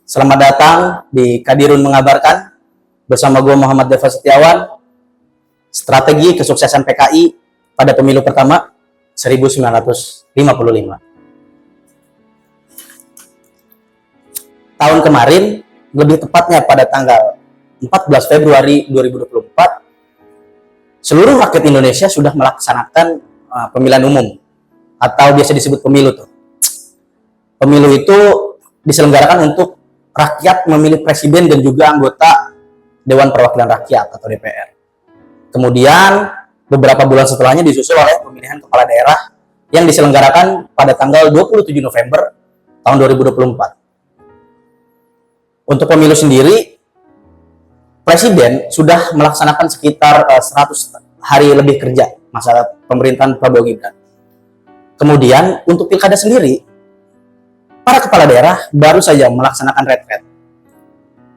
Selamat datang di Kadirun Mengabarkan bersama gue Muhammad Deva Setiawan. Strategi kesuksesan PKI pada pemilu pertama 1955. Tahun kemarin, lebih tepatnya pada tanggal 14 Februari 2024, seluruh rakyat Indonesia sudah melaksanakan pemilihan umum atau biasa disebut pemilu tuh. Pemilu itu diselenggarakan untuk rakyat memilih presiden dan juga anggota Dewan Perwakilan Rakyat atau DPR. Kemudian beberapa bulan setelahnya disusul oleh pemilihan kepala daerah yang diselenggarakan pada tanggal 27 November tahun 2024. Untuk pemilu sendiri, presiden sudah melaksanakan sekitar 100 hari lebih kerja masa pemerintahan Prabowo Gibran. Kemudian untuk pilkada sendiri, para kepala daerah baru saja melaksanakan retret.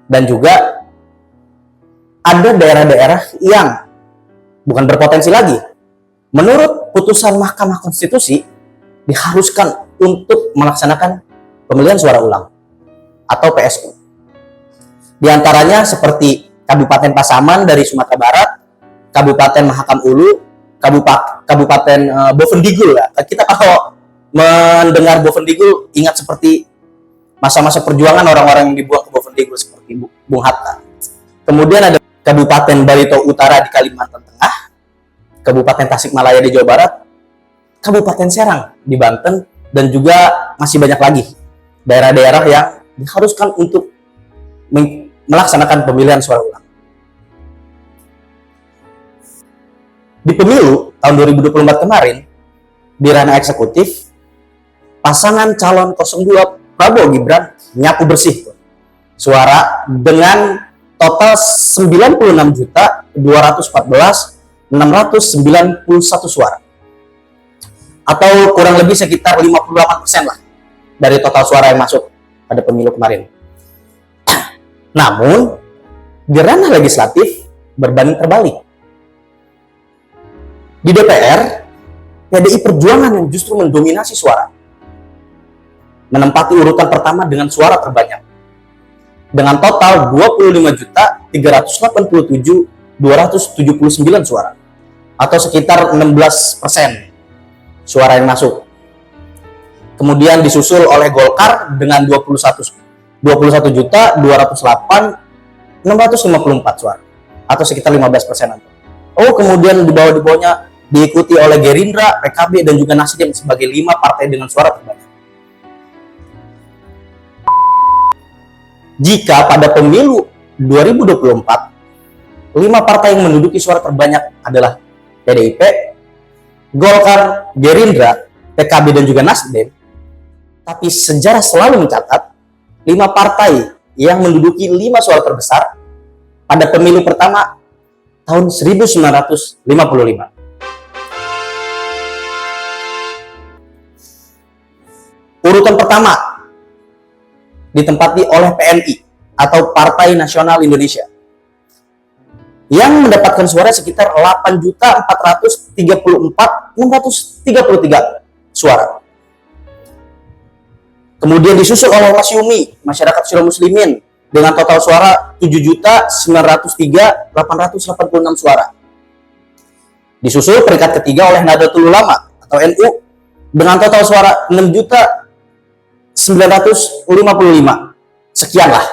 Dan juga ada daerah-daerah yang bukan berpotensi lagi. Menurut putusan Mahkamah Konstitusi, diharuskan untuk melaksanakan pemilihan suara ulang atau PSU. Di antaranya seperti Kabupaten Pasaman dari Sumatera Barat, Kabupaten Mahakam Ulu, Kabupaten Bovendigul. Kita kalau mendengar Bovendigul ingat seperti masa-masa perjuangan orang-orang yang dibuang ke Bovendigul seperti Bung Hatta. Kemudian ada Kabupaten Barito Utara di Kalimantan Tengah, Kabupaten Tasikmalaya di Jawa Barat, Kabupaten Serang di Banten, dan juga masih banyak lagi daerah-daerah yang diharuskan untuk melaksanakan pemilihan suara ulang. Di pemilu tahun 2024 kemarin, di ranah eksekutif, pasangan calon 02 Prabowo Gibran nyapu bersih suara dengan total 96.214.691 suara, atau kurang lebih sekitar 58% lah dari total suara yang masuk pada pemilu kemarin. Namun di ranah legislatif berbanding terbalik. Di DPR, PDI Perjuangan yang justru mendominasi suara, menempati urutan pertama dengan suara terbanyak dengan total 25.387.279 suara atau sekitar 16% suara yang masuk. Kemudian disusul oleh Golkar dengan 21.208.654 suara atau sekitar 15%. Kemudian di bawahnya diikuti oleh Gerindra, PKB, dan juga Nasdem sebagai 5 partai dengan suara terbanyak. Jika pada pemilu 2024, 5 partai yang menduduki suara terbanyak adalah PDIP, Golkar, Gerindra, PKB, dan juga Nasdem, tapi sejarah selalu mencatat 5 partai yang menduduki 5 suara terbesar pada pemilu pertama tahun 1955. Urutan pertama ditempati oleh PNI atau Partai Nasional Indonesia yang mendapatkan suara sekitar 8.434.633 suara. Kemudian disusul oleh Masyumi, Masyarakat Syuro Muslimin, dengan total suara 7.903.886 suara. Disusul peringkat ketiga oleh Nahdlatul Ulama atau NU dengan total suara 6.955. Sekianlah.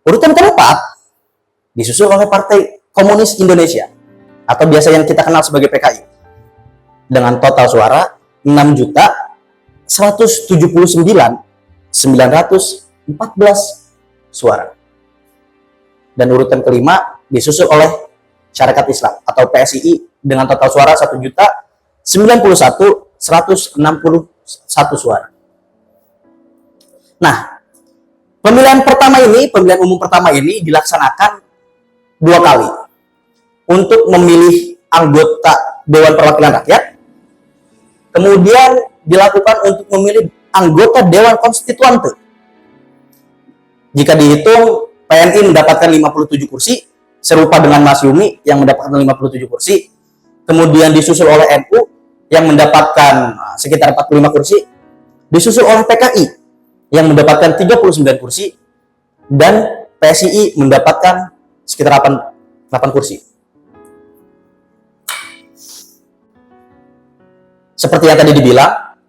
Urutan keempat disusul oleh Partai Komunis Indonesia atau biasa yang kita kenal sebagai PKI dengan total suara 6.179.914 suara. Dan urutan kelima disusul oleh Syarikat Islam atau PSII dengan total suara 1.091.161 suara. Nah, pemilihan umum pertama ini dilaksanakan 2 kali untuk memilih anggota Dewan Perwakilan Rakyat, kemudian dilakukan untuk memilih anggota Dewan Konstituante. Jika dihitung, PNI mendapatkan 57 kursi, serupa dengan Masyumi yang mendapatkan 57 kursi, kemudian disusul oleh NU yang mendapatkan sekitar 45 kursi, disusul oleh PKI yang mendapatkan 39 kursi dan PSII mendapatkan sekitar 8 kursi. Seperti yang tadi dibilang,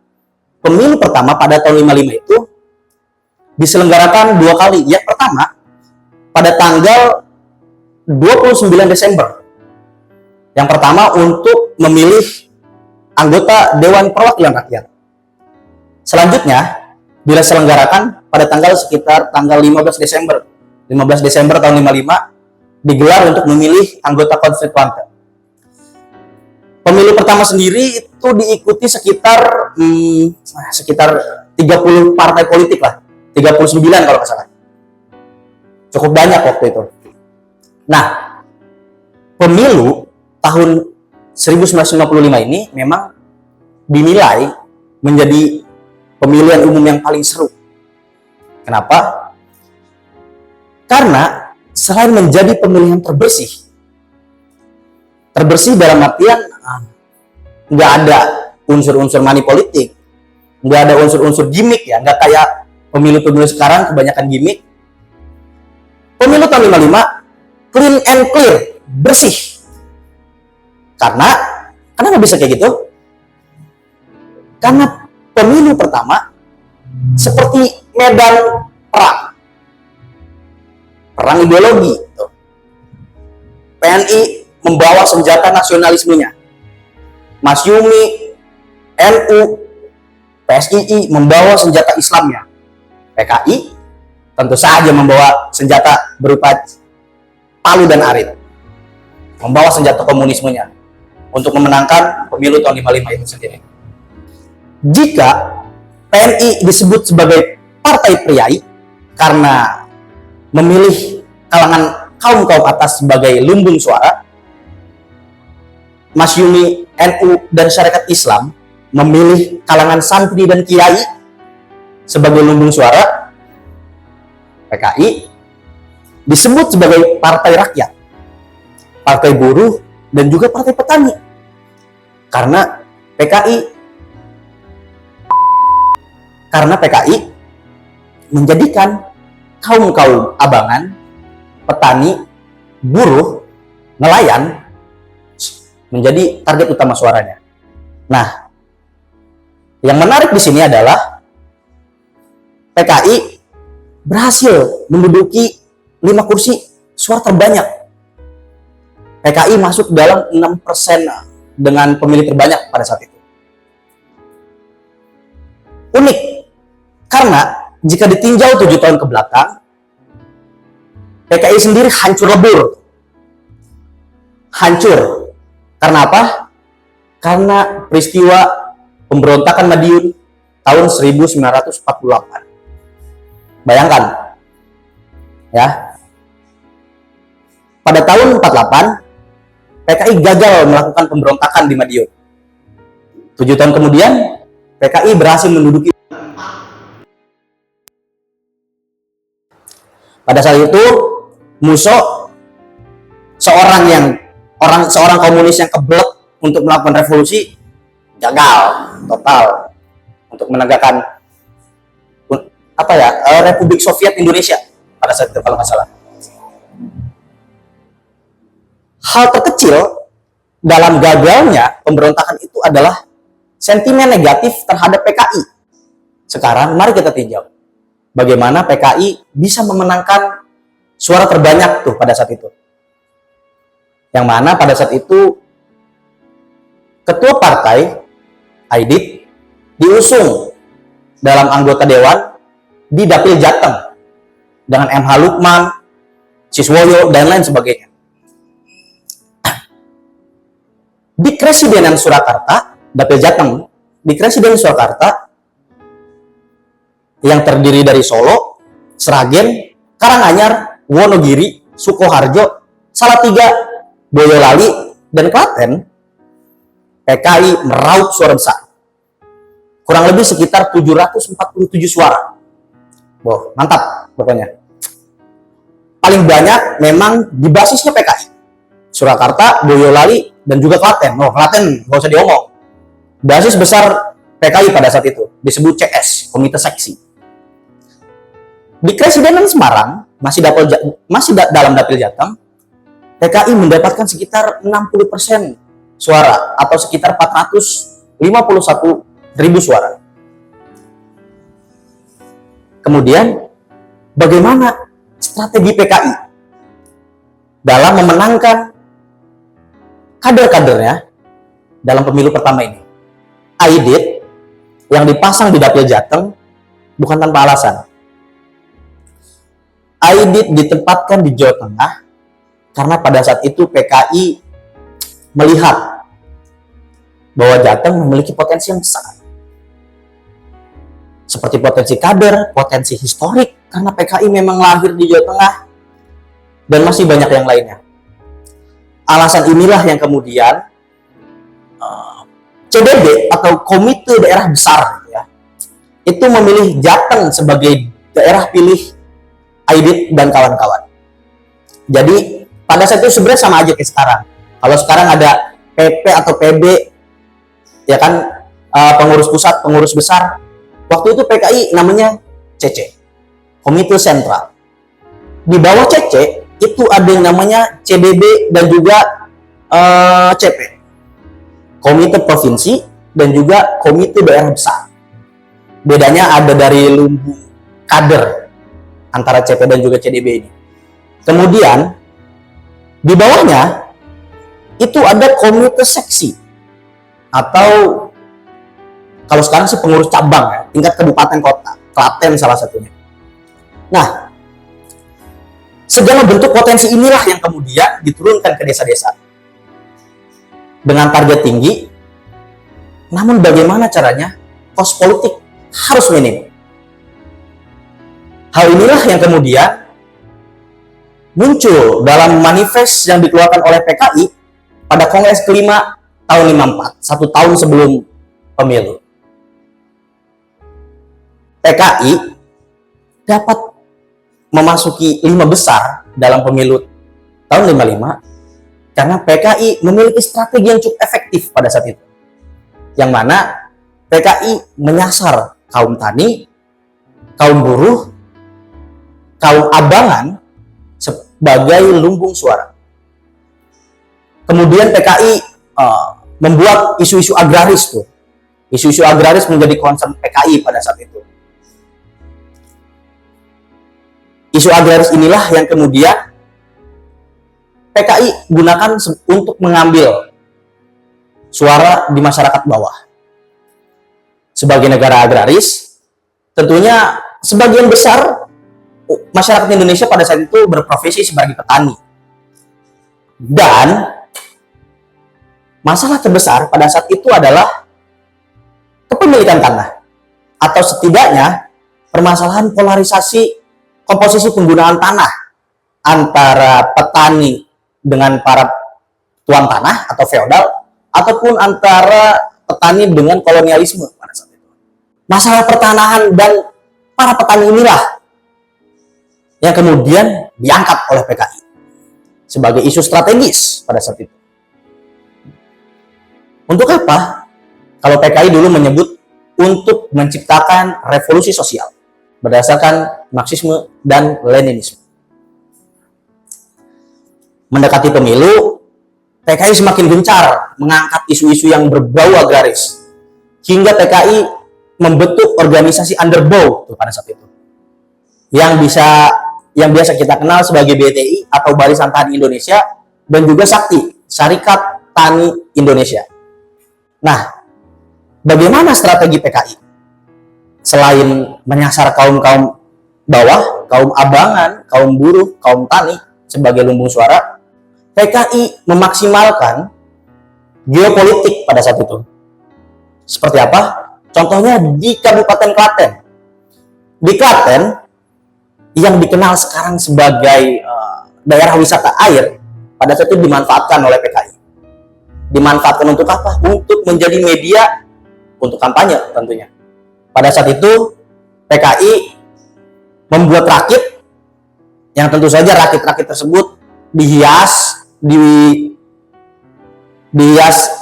pemilu pertama pada tahun 55 itu diselenggarakan 2 kali. Yang pertama pada tanggal 29 Desember. Yang pertama untuk memilih anggota Dewan Perwakilan Rakyat. Selanjutnya diselenggarakan pada sekitar tanggal 15 Desember. 15 Desember tahun 55 digelar untuk memilih anggota konstituante. Pemilu pertama sendiri itu diikuti sekitar 30 partai politik lah. 39 kalau nggak salah. Cukup banyak waktu itu. Nah, pemilu tahun 1955 ini memang dinilai menjadi pemilihan umum yang paling seru. Kenapa? Karena selain menjadi pemilihan terbersih dalam artian nggak ada unsur-unsur money politik, nggak ada unsur-unsur gimmick ya, nggak kayak pemilu-pemilu sekarang kebanyakan gimmick. Pemilu tahun 55 clean and clear, bersih. Kenapa bisa kayak gitu? Karena pemilu pertama seperti medan perang ideologi. PNI membawa senjata nasionalismenya. Masyumi, NU, PSII membawa senjata Islamnya. PKI tentu saja membawa senjata berupa palu dan arit. Membawa senjata komunismenya untuk memenangkan pemilu tahun 55 itu sendiri. Jika PNI disebut sebagai partai priai karena memilih kalangan kaum atas sebagai lumbung suara, Masyumi, NU, dan Syarikat Islam memilih kalangan santri dan kiai sebagai lumbung suara, PKI disebut sebagai partai rakyat, partai buruh, dan juga partai petani. Karena PKI menjadikan kaum abangan, petani, buruh, nelayan menjadi target utama suaranya. Nah, yang menarik di sini adalah PKI berhasil menduduki 5 kursi suara terbanyak. PKI masuk dalam 6% dengan pemilih terbanyak pada saat itu. Unik, karena jika ditinjau 7 tahun ke belakang, PKI sendiri hancur lebur. Hancur. Karena apa? Karena peristiwa pemberontakan Madiun tahun 1948. Bayangkan, ya. Pada tahun 48, PKI gagal melakukan pemberontakan di Madiun. 7 tahun kemudian, PKI berhasil menduduki. Pada saat itu, Musso, seorang komunis yang keblek untuk melakukan revolusi, gagal total untuk menegakkan Republik Soviet Indonesia pada saat itu kalau nggak salah. Hal terkecil dalam gagalnya pemberontakan itu adalah sentimen negatif terhadap PKI. Sekarang mari kita tinjau bagaimana PKI bisa memenangkan suara terbanyak tuh pada saat itu. Yang mana pada saat itu ketua partai Aidit diusung dalam anggota dewan di Dapil Jateng dengan MH Lukman, Siswoyo, dan lain sebagainya. Di Kresidenan Surakarta, Dapil Jateng, di Kresidenan Surakarta yang terdiri dari Solo, Sragen, Karanganyar, Wonogiri, Sukoharjo, Salatiga, Boyolali, dan Klaten, PKI meraup suara besar. Kurang lebih sekitar 747 suara. Wow, mantap pokoknya. Paling banyak memang di basisnya PKI. Surakarta, Boyolali, dan juga Klaten. Oh, Klaten nggak usah diomong. Basis besar PKI pada saat itu disebut CS, Komite Seksi. Di Kresidenan Semarang, dalam Dapil Jateng, PKI mendapatkan sekitar 60% suara atau sekitar 451.000 suara. Kemudian, bagaimana strategi PKI dalam memenangkan kader-kadernya dalam pemilu pertama ini? Aidit yang dipasang di Dapil Jateng bukan tanpa alasan. Aidit ditempatkan di Jawa Tengah karena pada saat itu PKI melihat bahwa Jateng memiliki potensi yang besar. Seperti potensi kader, potensi historik, karena PKI memang lahir di Jawa Tengah, dan masih banyak yang lainnya. Alasan inilah yang kemudian CDB atau Komite Daerah Besar itu memilih Jateng sebagai daerah pilih Aidit dan kawan-kawan. Jadi pada saat itu sebenarnya sama aja kayak sekarang. Kalau sekarang ada PP atau PB, ya kan, pengurus pusat, pengurus besar. Waktu itu PKI namanya CC, Komite Sentral. Di bawah CC itu ada yang namanya CDB dan juga CP, Komite Provinsi dan juga Komite Daerah Besar. Bedanya ada dari lumbung kader antara CP dan juga CDB ini. Kemudian di bawahnya itu ada komite seksi atau kalau sekarang sih pengurus cabang ya, tingkat kabupaten kota, Klaten salah satunya. Nah, segala bentuk potensi inilah yang kemudian diturunkan ke desa-desa dengan target tinggi. Namun bagaimana caranya? Kos politik harus minim. Hal inilah yang kemudian muncul dalam manifest yang dikeluarkan oleh PKI pada Kongres kelima tahun 54, 1 tahun sebelum pemilu. PKI dapat memasuki 5 besar dalam pemilu tahun 55 karena PKI memiliki strategi yang cukup efektif pada saat itu. Yang mana PKI menyasar kaum tani, kaum buruh, kaum abangan sebagai lumbung suara. Kemudian PKI membuat isu-isu agraris tuh. Isu-isu agraris menjadi concern PKI pada saat itu. Isu agraris inilah yang kemudian PKI gunakan untuk mengambil suara di masyarakat bawah. Sebagai negara agraris, tentunya sebagian besar masyarakat Indonesia pada saat itu berprofesi sebagai petani. Dan masalah terbesar pada saat itu adalah kepemilikan tanah. Atau setidaknya permasalahan polarisasi komposisi penggunaan tanah antara petani dengan para tuan tanah atau feodal, ataupun antara petani dengan kolonialisme pada saat itu. Masalah pertanahan dan para petani inilah yang kemudian diangkat oleh PKI sebagai isu strategis pada saat itu. Untuk apa? Kalau PKI dulu menyebut untuk menciptakan revolusi sosial berdasarkan Marxisme dan Leninisme. Mendekati pemilu, PKI semakin gencar mengangkat isu-isu yang berbau agraris, hingga PKI membentuk organisasi underbow pada saat itu, yang biasa kita kenal sebagai BTI atau Barisan Tani Indonesia, dan juga Sakti, Syarikat Tani Indonesia. Nah, bagaimana strategi PKI? Selain menyasar kaum-kaum bawah, kaum abangan, kaum buruh, kaum tani sebagai lumbung suara, PKI memaksimalkan geopolitik pada saat itu. Seperti apa? Contohnya di Kabupaten Klaten. Di Klaten, yang dikenal sekarang sebagai daerah wisata air, pada saat itu dimanfaatkan oleh PKI. Dimanfaatkan untuk apa? Untuk menjadi media untuk kampanye tentunya. Pada saat itu PKI membuat rakit yang tentu saja rakit-rakit tersebut dihias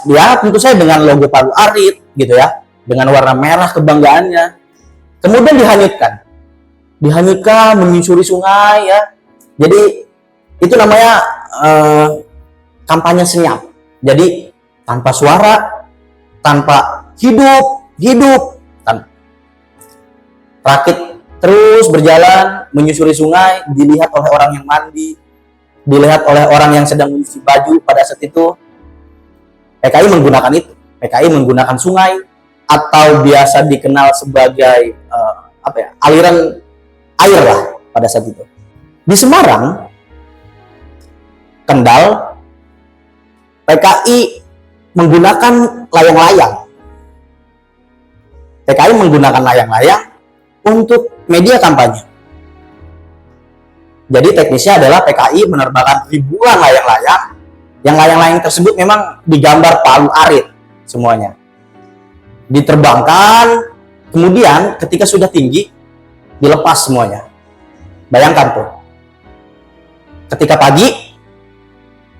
ya tentu saja dengan logo Palu Arit gitu ya, dengan warna merah kebanggaannya. Kemudian dihanyutkan dihanyutkan, menyusuri sungai ya. Jadi itu namanya kampanye senyap. Jadi tanpa suara, tanpa hidup, rakit terus berjalan menyusuri sungai, dilihat oleh orang yang mandi, dilihat oleh orang yang sedang mencuci baju pada saat itu. PKI menggunakan itu. PKI menggunakan sungai atau biasa dikenal sebagai aliran air lah pada saat itu. Di Semarang, Kendal, PKI menggunakan layang-layang. PKI menggunakan layang-layang untuk media kampanye. Jadi teknisnya adalah PKI menerbangkan ribuan layang-layang. Yang layang-layang tersebut memang digambar palu arit semuanya. Diterbangkan, kemudian ketika sudah tinggi, dilepas semuanya. Bayangkan tuh. Ketika pagi,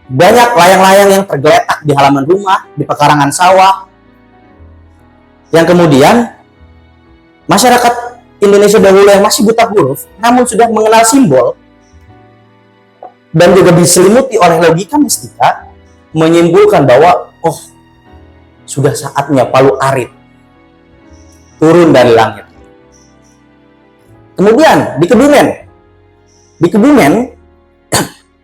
banyak layang-layang yang tergeletak di halaman rumah, di pekarangan sawah, yang kemudian masyarakat Indonesia dahulu yang masih buta huruf, namun sudah mengenal simbol, dan juga diselimuti oleh logika mistika, menyimpulkan bahwa, oh, sudah saatnya palu arit turun dari langit. Kemudian di Kebumen,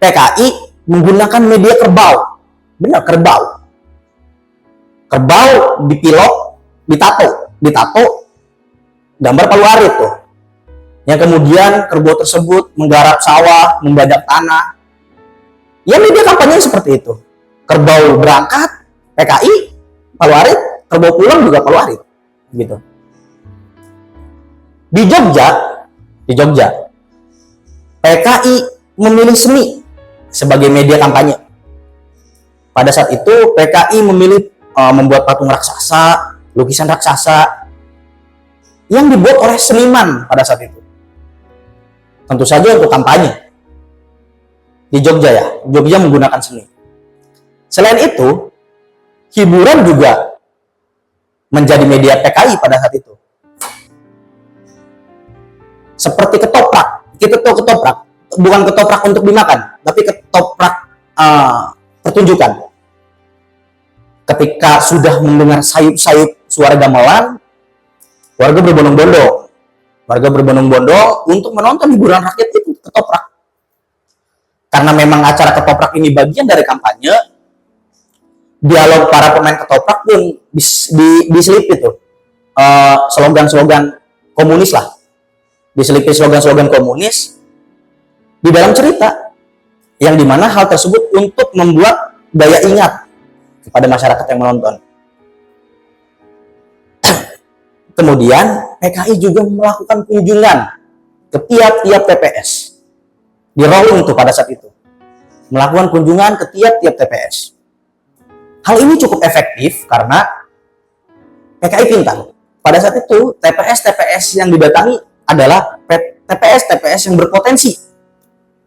PKI menggunakan media kerbau. Benar, kerbau. Kerbau dipilok, ditato gambar palu arit tuh. Yang kemudian kerbau tersebut menggarap sawah, membajak tanah. Ya media kampanye seperti itu. Kerbau berangkat, PKI, palu arit, kerbau pulang juga palu arit. Gitu. Di Jogja, PKI memilih seni sebagai media kampanye. Pada saat itu PKI memilih membuat patung raksasa, lukisan raksasa yang dibuat oleh seniman pada saat itu. Tentu saja untuk kampanye. Di Jogja ya, Jogja menggunakan seni. Selain itu, hiburan juga menjadi media PKI pada saat itu. Seperti ketoprak. Kita tahu ketoprak, bukan ketoprak untuk dimakan, tapi ketoprak pertunjukan. Ketika sudah mendengar sayup-sayup suara gamelan, warga berbondong-bondong untuk menonton hiburan rakyat itu, ketoprak. Karena memang acara ketoprak ini bagian dari kampanye, dialog para pemain ketoprak pun diselipit tuh slogan-slogan komunis lah. Diselipit slogan-slogan komunis di dalam cerita, yang dimana hal tersebut untuk membuat daya ingat kepada masyarakat yang menonton. Kemudian PKI juga melakukan kunjungan ke tiap-tiap TPS. Di rolling itu pada saat itu. Melakukan kunjungan ke tiap-tiap TPS. Hal ini cukup efektif karena PKI pintar. Pada saat itu TPS-TPS yang didatangi adalah TPS-TPS yang berpotensi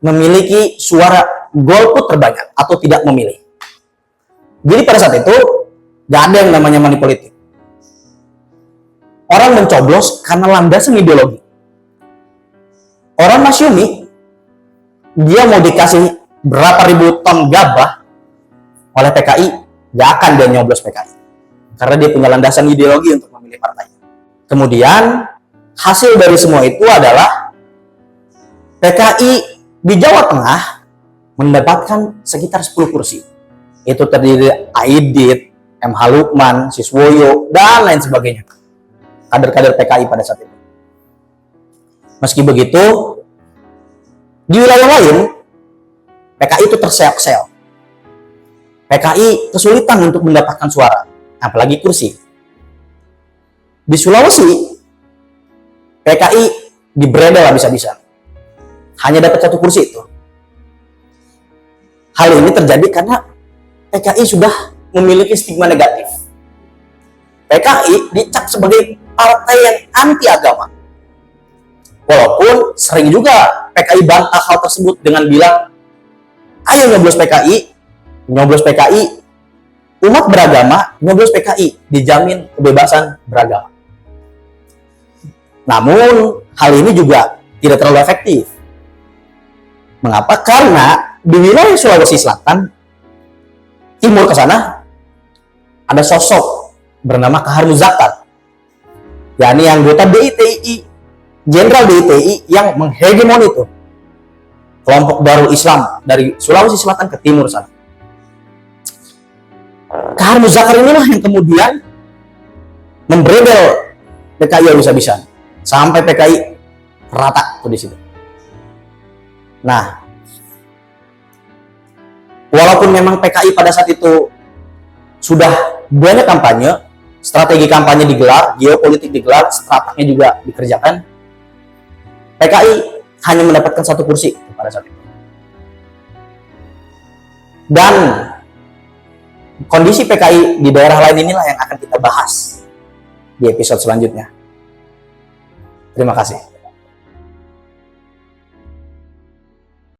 memiliki suara golput terbanyak atau tidak memilih. Jadi pada saat itu gak ada yang namanya money politik. Orang mencoblos karena landasan ideologi. Orang Masyumi, dia mau dikasih berapa ribu ton gabah oleh PKI, gak akan dia nyoblos PKI. Karena dia punya landasan ideologi untuk memilih partainya. Kemudian hasil dari semua itu adalah PKI di Jawa Tengah mendapatkan sekitar 10 kursi. Itu terdiri Aidit, MH Lukman, Siswoyo, dan lain sebagainya. Kader-kader PKI pada saat itu. Meski begitu, di wilayah lain, PKI itu terseok-seok. PKI kesulitan untuk mendapatkan suara, apalagi kursi. Di Sulawesi, PKI dibredel habis-habisan. Hanya dapat 1 kursi itu. Hal ini terjadi karena PKI sudah memiliki stigma negatif. PKI dicap sebagai partai yang anti agama. Walaupun sering juga PKI bantah hal tersebut dengan bilang, ayo nyoblos PKI, umat beragama, nyoblos PKI, dijamin kebebasan beragama. Namun, hal ini juga tidak terlalu efektif. Mengapa? Karena di wilayah Sulawesi Selatan, timur ke sana, ada sosok bernama Kahar Muzakar, yakni anggota DITI, Jenderal DITI yang menghegemoni itu kelompok Darul Islam dari Sulawesi Selatan ke timur sana. Kahar Muzakar inilah yang kemudian membredel PKI habis-habisan sampai PKI rata tuh di situ. Nah, walaupun memang PKI pada saat itu sudah banyak kampanye, strategi kampanye digelar, geopolitik digelar, strateginya juga dikerjakan, PKI hanya mendapatkan 1 kursi pada saat itu. Dan kondisi PKI di daerah lain inilah yang akan kita bahas di episode selanjutnya. Terima kasih.